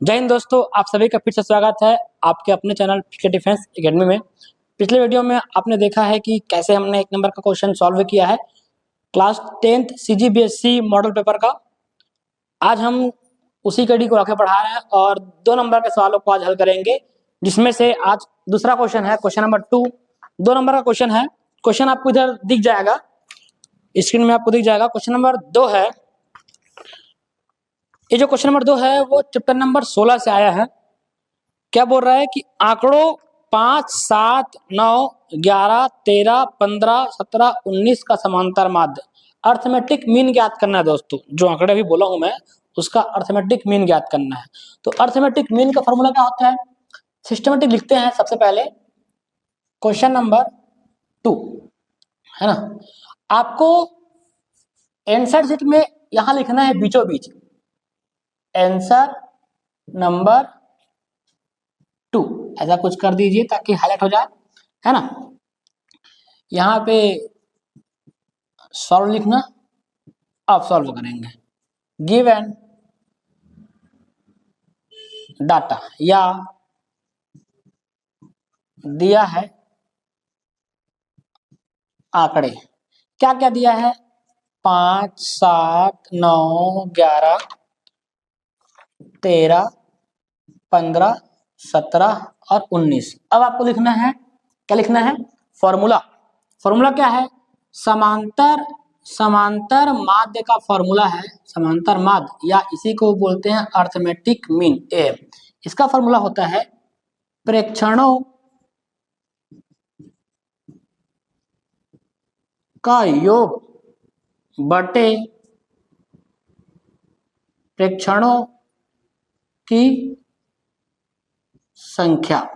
जय हिंद दोस्तों, आप सभी का फिर से स्वागत है आपके अपने चैनल पीके डिफेंस एकेडमी में। पिछले वीडियो में आपने देखा है कि कैसे हमने एक नंबर का क्वेश्चन सॉल्व किया है class 10th CGBSE model paper का। आज हम उसी कड़ी को आगे बढ़ा रहे हैं और 2 नंबर के सवालों को आज हल करेंगे, जिसमें से आज दूसरा क्वेश्चन है क्वेश्चन नंबर 2। 2 नंबर का क्वेश्चन है। क्वेश्चन आपको इधर दिख जाएगा, स्क्रीन में आपको दिख जाएगा। क्वेश्चन नंबर 2 है। ये जो क्वेश्चन नंबर 2 है वो चैप्टर नंबर 16 से आया है। क्या बोल रहा है कि आंकड़ों 5, 7, 9, 11, 13, 15, 17, 19 का समांतर माध्य अर्थमेटिक मीन ज्ञात करना है। दोस्तों, जो आंकड़े अभी बोला हूं मैं उसका अर्थमेटिक मीन ज्ञात करना है। तो अर्थमेटिक मीन का फॉर्मूला क्या होता है? सिस्टमेटिक लिखते हैं सबसे पहले। क्वेश्चन नंबर 2 है ना, आपको आंसर शीट में यहां लिखना है बीचों बीच आंसर नंबर 2, ऐसा कुछ कर दीजिए ताकि हाईलाइट हो जाए, है ना। यहाँ पे सॉल्व लिखना, आप सॉल्व करेंगे। गिवन डाटा या दिया है आंकड़े, क्या क्या दिया है? 5, 7, 9, 11, 13, 15, 17 और 19। अब आपको लिखना है, क्या लिखना है? फॉर्मूला। फॉर्मूला क्या है? समांतर माध्य का फॉर्मूला है समांतर माध्य, या इसी को बोलते हैं अर्थमेटिक मीन। ए इसका फॉर्मूला होता है प्रेक्षणों का योग बटे प्रेक्षणों की संख्या।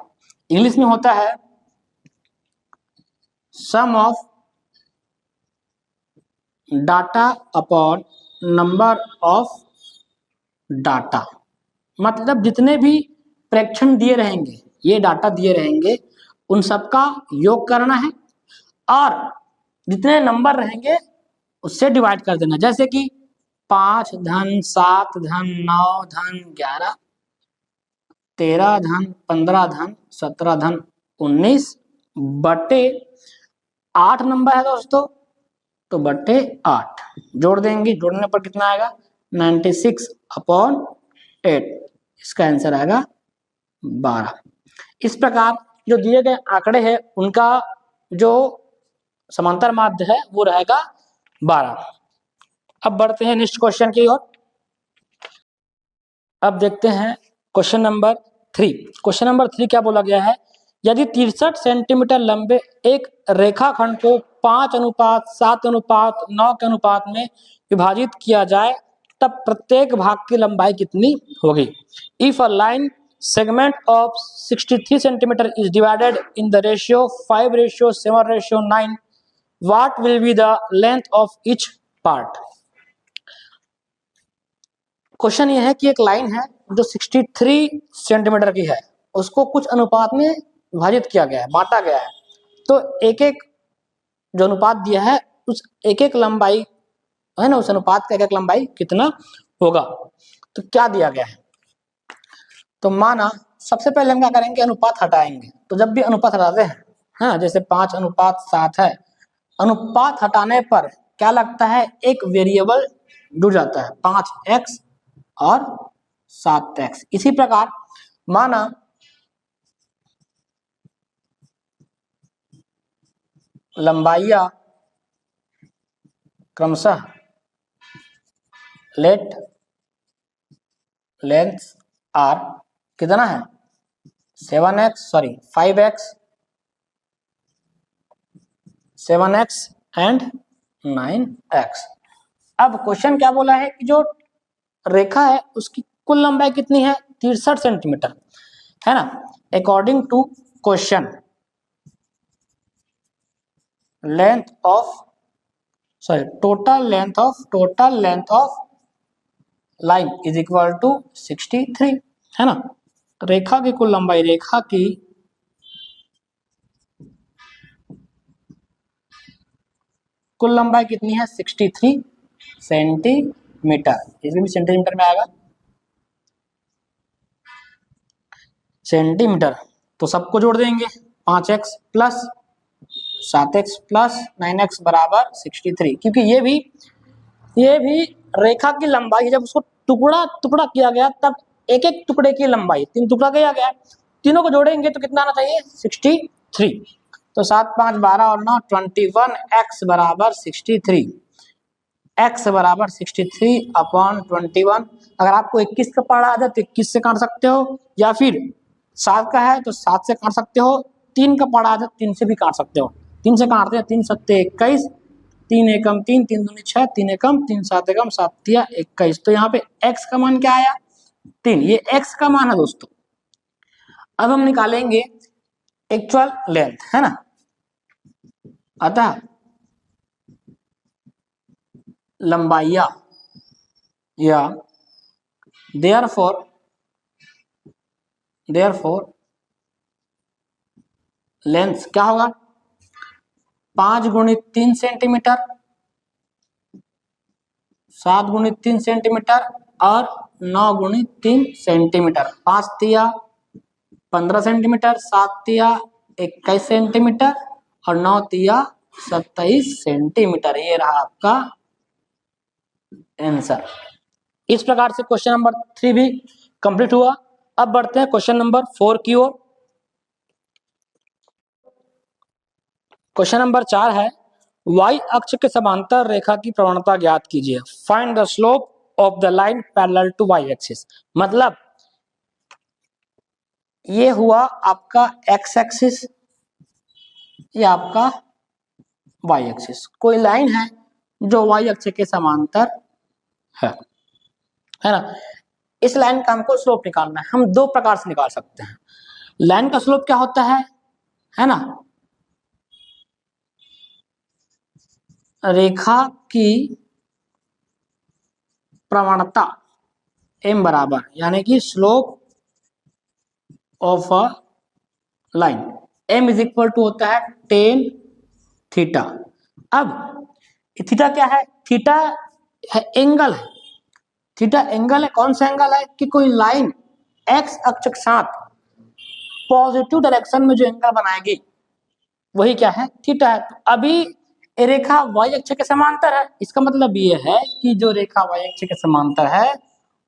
इंग्लिश में होता है sum of data upon number of data. मतलब जितने भी प्रेक्षण दिए रहेंगे, ये डाटा दिए रहेंगे, उन सबका योग करना है और जितने नंबर रहेंगे उससे डिवाइड कर देना। जैसे कि 5 धन 7 धन 9 धन 11 13 धन 15 धन 17 धन 19 बटे 8 नंबर है दोस्तों, तो बटे 8 जोड़ देंगे। जोड़ने पर कितना आएगा? 96 अपॉन 8। इसका आंसर आएगा 12। इस प्रकार जो दिए गए आंकड़े हैं उनका जो समांतर माध्य है वो रहेगा 12। अब बढ़ते हैं नेक्स्ट क्वेश्चन की ओर। अब देखते हैं क्वेश्चन नंबर 3। क्वेश्चन नंबर 3 क्या बोला गया है? यदि 63 सेंटीमीटर लंबे एक रेखाखंड को 5:7:9 के अनुपात में विभाजित किया जाए तब प्रत्येक भाग की लंबाई कितनी होगी? If a line segment of 63 centimeter is divided in the ratio 5:7:9, what will be the length of each part? Question ये है कि एक लाइन है जो 63 सेंटीमीटर की है, उसको कुछ अनुपात में विभाजित किया गया है, बांटा गया है। तो एक एक जो अनुपात दिया है उस एक एक लंबाई है ना, उस अनुपात का एक एक लंबाई कितना होगा? तो क्या दिया गया है? तो माना सबसे पहले हम क्या करेंगे? अनुपात हटाएंगे। तो जब भी अनुपात हटाते हैं, हाँ, जैसे 5:7 है, अनुपात हटाने पर क्या लगता है? एक वेरिएबल जुड़ जाता है, 5x और 7x। इसी प्रकार माना लंबाइयां क्रमशः लेंथ आर कितना है? 5x 7x and 9x। अब क्वेश्चन क्या बोला है कि जो रेखा है उसकी कुल लंबाई कितनी है? 63 सेंटीमीटर, है ना। According to question, total length of line is equal to 63, है ना। रेखा की कुल लंबाई, रेखा की कुल लंबाई कितनी है? 63 सेंटीमीटर। इसमें भी सेंटीमीटर में आएगा। सेंटीमीटर, तो सबको जोड़ देंगे 5x plus 7x plus 9x बराबर 63, क्योंकि ये भी रेखा की लंबाई है। जब उसको टुकड़ा टुकड़ा किया गया तब एक एक टुकड़े की लंबाई 3 टुकड़ा किया गया, तीनों को जोड़ेंगे तो कितना आना चाहिए 63। तो 7 5 12 और 9 21, x बराबर 63, x बराबर 63 अपॉन 21। अगर आपको 21 का पढ़ा है तो 21 से काट सकते हो, या फिर 7 का है तो 7 से काट सकते हो, 3 का पढ़ा है 3 से भी काट सकते हो। 3 से काटते हैं, 3 सत्ते 21, 3 एकम 3, 3 दूनी 6, 3 एकम 3, 7 एकम 7 तिया 21। तो यहाँ पे x का मान क्या आया 3, ये x का मान है दोस्तों। अब हम निकालेंगे एक्चुअल लेंथ, है ना। अतः लंबाइया या देयरफॉर लेंथ क्या होगा 5 गुणित 3 सेंटीमीटर, 7 गुणित 3 सेंटीमीटर और 9 गुणित 3 सेंटीमीटर। 5 तिया 15 सेंटीमीटर, 7 तिया 21 सेंटीमीटर और 9 तिया 27 सेंटीमीटर। ये रहा आपका आंसर। इस प्रकार से क्वेश्चन नंबर 3 भी कंप्लीट हुआ। अब बढ़ते हैं क्वेश्चन नंबर 4 की ओर। क्वेश्चन नंबर 4 है, y अक्ष के समांतर रेखा की प्रवणता ज्ञात कीजिए। Find the slope of the line parallel to y axis. मतलब ये हुआ आपका x एक्सिस, ये आपका y एक्सिस। कोई लाइन है जो y अक्ष के समांतर है ना। इस लाइन का हमको स्लोप निकालना है। हम दो प्रकार से निकाल सकते हैं। लाइन का स्लोप क्या होता है ना, रेखा की प्रवणता m बराबर, यानी कि slope of a line m is equal to होता है tan थीटा। अब थीटा क्या है, थीटा है एंगल है, थीटा एंगल है। कौन सा एंगल है कि कोई लाइन x अक्ष के साथ पॉजिटिव डायरेक्शन में जो एंगल बनाएगी वही क्या है थीटा है। तो अभी रेखा y अक्ष के समांतर है, इसका मतलब ये है कि जो रेखा y अक्ष के समांतर है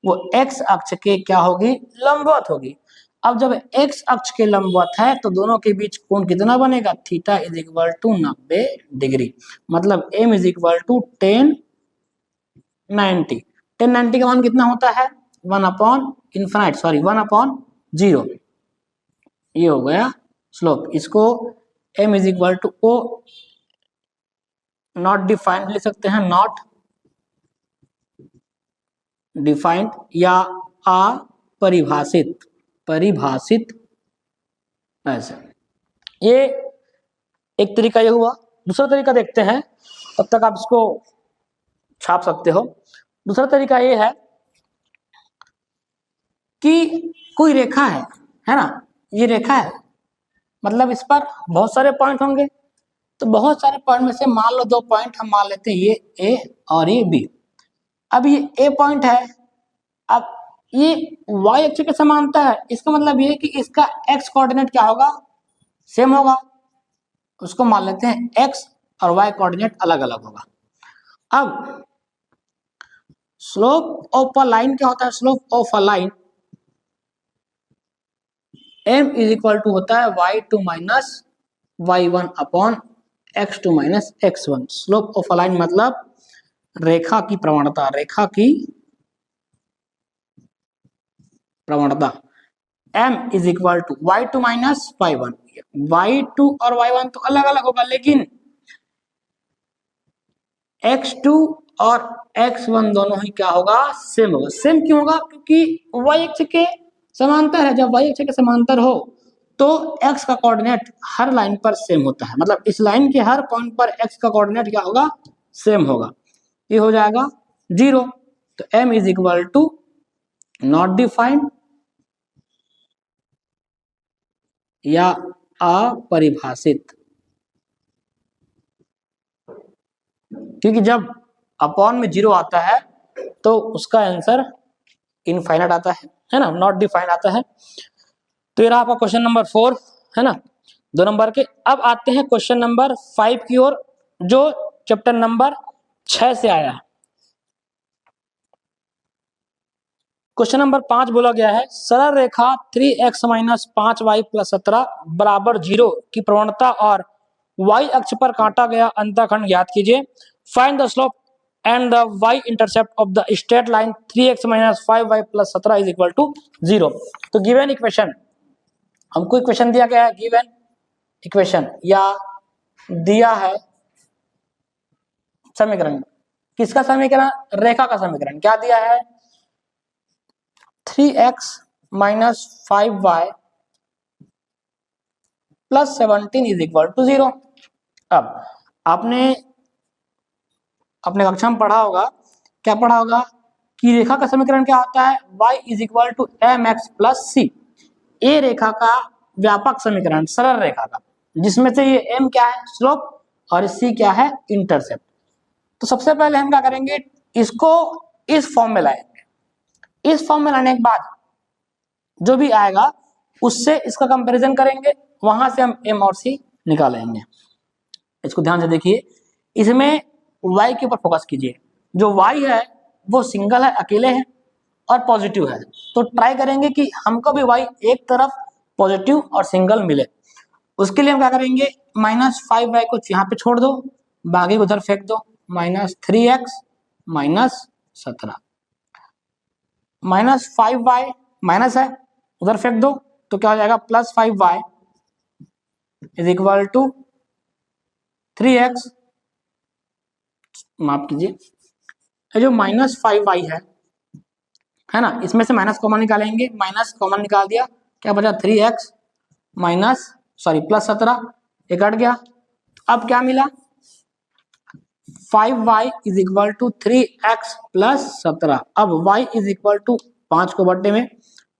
वो x अक्ष के क्या होगी लंबवत होगी। अब जब x अक्ष के लंबवत है तो दोनों के बीच कोण कितना बनेगा, theta is equal to 90 degree. मतलब m इज इक्वल टू 1090। 1090 का मान कितना होता है 1 अपॉन इनफाइनाइट, सॉरी 1 अपॉन 0। ये हो गया स्लोप। इसको m is equal to O not defined लिख सकते हैं, नॉट डिफाइंड या अपरिभाषित, परिभाषित ऐसे। ये एक तरीका ये हुआ। दूसरा तरीका देखते हैं, तब तक आप इसको छाप सकते हो। दूसरा तरीका ये है कि कोई रेखा है ना, ये रेखा है, मतलब इस पर बहुत सारे पॉइंट होंगे। तो बहुत सारे पॉइंट में से मान लो 2 पॉइंट हम मान लेते हैं, ये ए और ये बी। अब ये ए पॉइंट है, अब ये y अक्ष के समांतर है, इसका मतलब ये कि इसका x कोऑर्डिनेट क्या होगा सेम होगा। उसको मान लेते हैं x और y कोऑर्डिनेट अलग अलग होगा। अब स्लोप ऑफ अ लाइन क्या होता है, slope of a line m is equal to होता है y2 minus y1 upon x2 minus x1। Slope of a line मतलब रेखा की प्रवणता, रेखा की प्रवणता m is equal to y2 minus y1। y2 और y1 तो अलग अलग होगा, लेकिन x2 और x1 दोनों ही क्या होगा सेम होगा। सेम क्यों होगा, क्योंकि y अक्ष के समांतर है। जब y अक्ष के समांतर हो तो x का कोऑर्डिनेट हर लाइन पर सेम होता है, मतलब इस लाइन के हर पॉइंट पर x का कोऑर्डिनेट क्या होगा सेम होगा। ये हो जाएगा 0। तो m is equal to not defined या अपरिभाषित, क्योंकि जब अपॉन में 0 आता है तो उसका आंसर इनफाइनाइट आता है ना, नॉट डिफाइंड आता है। तो ये रहा आपका क्वेश्चन नंबर 4, है ना, 2 नंबर के। अब आते हैं क्वेश्चन नंबर 5 की ओर, जो चैप्टर नंबर 6 से आया है। क्वेश्चन नंबर 5 बोला गया है, सरल रेखा 3x माइनस 5y प्लस 17 बराबर 0 की प्रवणता और y अक्ष पर काटा गया अंतःखंड ज्ञात कीजिए। Find the slope and the y intercept of the straight line 3x minus 5y plus 17 is equal to 0। तो गिवन इक्वेशन, हमको इक्वेशन दिया गया है, गिवन इक्वेशन या दिया है समीकरण। किसका समीकरण? रेखा का समीकरण। क्या दिया है? 3x minus 5y plus 17 is equal to 0। अब आपने अपने कक्षा में पढ़ा होगा, क्या पढ़ा होगा कि रेखा का समीकरण क्या होता है? y is equal to M X plus C. ए रेखा का व्यापक समीकरण, सरल रेखा का, जिसमें से ये m क्या है? स्लोप, और c क्या है? इंटरसेप्ट। तो सबसे पहले हम क्या करेंगे, इसको इस फॉर्म में लाएंगे। इस फॉर्म में लाने के बाद जो भी आएगा उससे इसका कंपैरिजन करेंगे, वहां से हम m और c निकालेंगे। इसको ध्यान से देखिए, इसमें y के ऊपर फोकस कीजिए। जो y है वो सिंगल है, अकेले है और पॉजिटिव है। तो ट्राई करेंगे कि हमको भी y एक तरफ पॉजिटिव और सिंगल मिले। उसके लिए हम क्या करेंगे, माइनस 5y को यहाँ पे छोड़ दो, बाकी उधर फेंक दो, minus 3x minus 17, minus 5y minus है, उधर फेंक दो, तो क्या हो जाएगा? Plus 5y is equal to 3x, माफ कीजिए, जो माइनस 5y है ना, इसमें से माइनस कॉमन निकालेंगे, माइनस कॉमन निकाल दिया, क्या बचा? 3x माइनस प्लस 17, ये कट गया। अब क्या मिला? 5y is equal to 3x plus 17। अब y इज इक्वल टू 5 को बट्टे में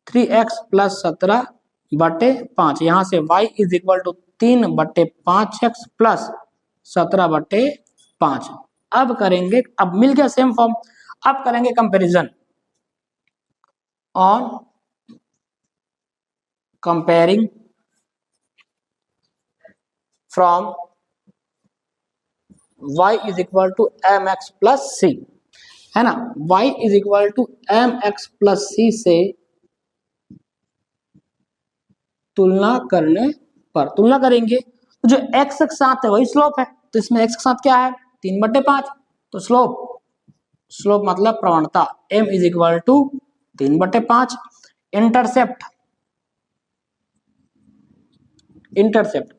3x प्लस 17 बटे 5, यहाँ से y इज इक्वल टू 3 बट्टे 5x प्लस 17 बटे 5। अब करेंगे, अब मिल गया सेम फॉर्म। अब करेंगे comparison on comparing from y is equal to M X plus C, है ना। y is equal to M X plus C से तुलना करने पर, तुलना करेंगे तो जो x के साथ है वही स्लोप है, तो इसमें x के साथ क्या है? 3/5। तो स्लोप मतलब प्रवणता, m is equal to 3/5। Intercept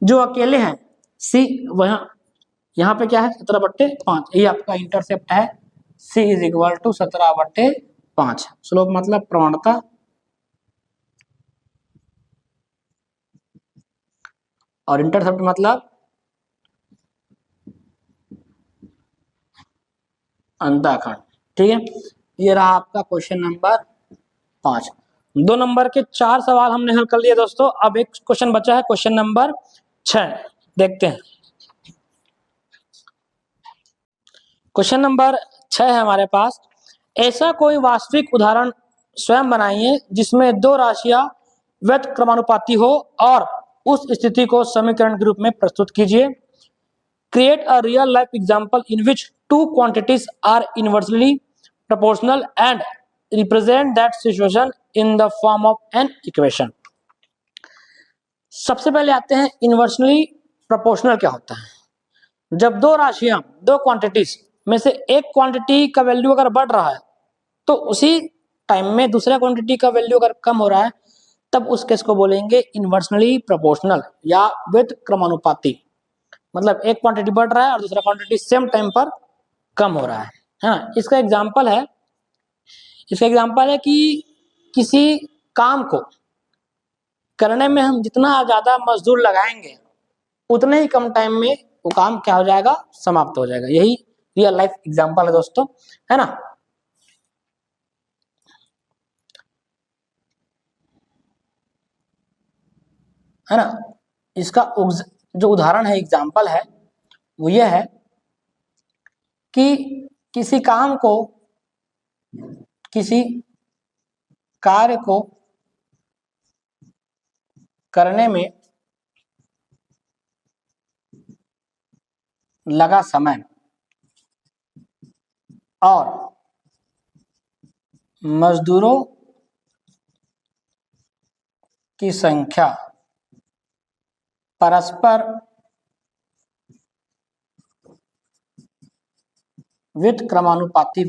जो अकेले हैं c, वहां यहाँ पे क्या है? 17/5, ये आपका इंटरसेप्ट है। c is equal to 17/5। Slope मतलब प्रवणता, और इंटरसेप्ट मतलब अंतःखंड। ठीक है, ये रहा आपका क्वेश्चन नंबर 5। 2 नंबर के 4 सवाल हमने हल कर लिए दोस्तों। अब एक क्वेश्चन बचा है, क्वेश्चन नंबर 6, देखते हैं। क्वेश्चन नंबर 6 है हमारे पास, ऐसा कोई वास्तविक उदाहरण स्वयं बनाइए जिसमें दो राशियां व्यक्त क्रमानुपाती हो और उस स्थिति को समीकरण के रूप में प्रस्तुत कीजिए। Create a real life example in which two quantities are inversely proportional and represent that situation in the form of an equation। सबसे पहले आते हैं इनवर्सली प्रोपोर्शनल क्या होता है। जब दो राशियां, दो क्वांटिटीज में से एक क्वांटिटी का वैल्यू अगर बढ़ रहा है तो उसी टाइम में दूसरा क्वांटिटी का वैल्यू अगर कम हो रहा है, तब उस केस को बोलेंगे इनवर्सली प्रोपोर्शनल या व्युत क्रमानुपाती। मतलब एक क्वांटिटी बढ़ रहा है और दूसरा क्वांटिटी सेम टाइम पर कम हो रहा है। हाँ, इसका एग्जाम्पल है कि किसी काम को करने में हम जितना ज्यादा मजदूर लगाएंगे उतने ही कम टाइम में वो काम क्या हो जाएगा? समाप्त हो जाएगा। यही रियल लाइफ एग्जांपल है दोस्तों, है ना। इसका जो उदाहरण है, एग्जांपल है, वो यह है कि किसी कार्य को करने में लगा समय और मजदूरों की संख्या परस्पर व्युत्क्रमानुपाती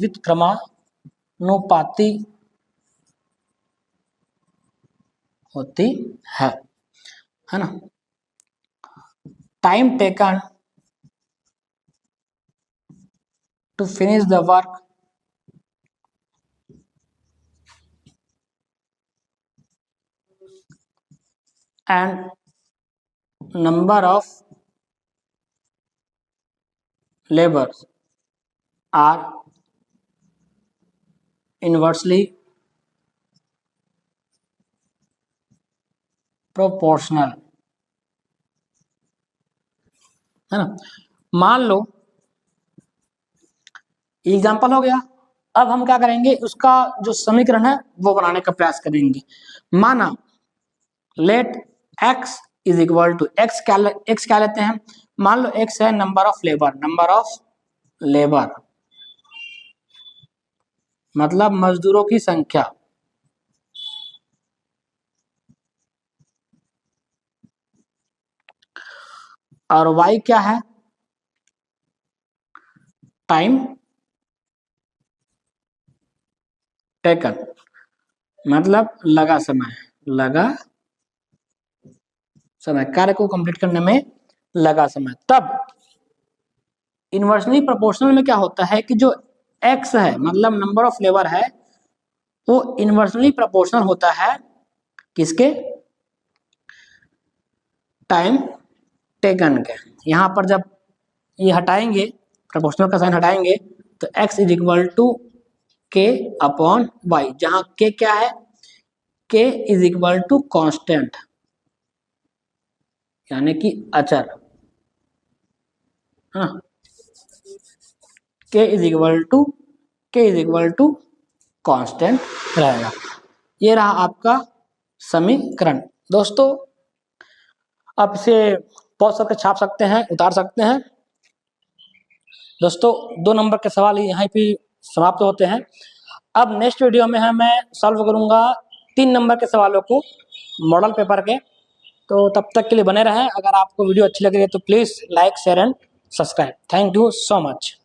होती है ना। Time taken to finish the work and number of labors are inversely proportional, है ना। मान लो एग्जाम्पल हो गया। अब हम क्या करेंगे, उसका जो समीकरण है वो बनाने का प्रयास करेंगे। माना let x is equal to x क्या लेते हैं, मान लो x है नंबर ऑफ लेबर मतलब मजदूरों की संख्या, और y क्या है, टाइम टेकन मतलब लगा समय कार्य को कंप्लीट करने में लगा समय। तब इन्वर्सली प्रोपोर्शनल में क्या होता है कि जो x है मतलब नंबर ऑफ लेबर है वो इन्वर्सली प्रोपोर्शनल होता है किसके, टाइम टेकन के। यहाँ पर जब ये हटाएंगे, प्रोपोर्शनल का साइन हटाएंगे तो x इज इक्वल टू के अपॉन वाई, जहाँ के क्या है, के इज इक्वल टू कॉन्स्टेंट यानी कि अचर, हाँ, के इज इक्वल टू कॉन्स्टेंट रहेगा। ये रहा आपका समीकरण। दोस्तों आप इसे पॉज करके छाप सकते हैं, उतार सकते हैं। दोस्तों 2 नंबर के सवाल यहाँ पे समाप्त होते हैं। अब नेक्स्ट वीडियो में मैं सॉल्व करूँगा 3 नंबर के सवालों को मॉडल पेपर के। तो तब तक के लिए बने रहें। अगर आपको वीडियो अच्छी लग रही है तो please like share and subscribe. Thank you so much.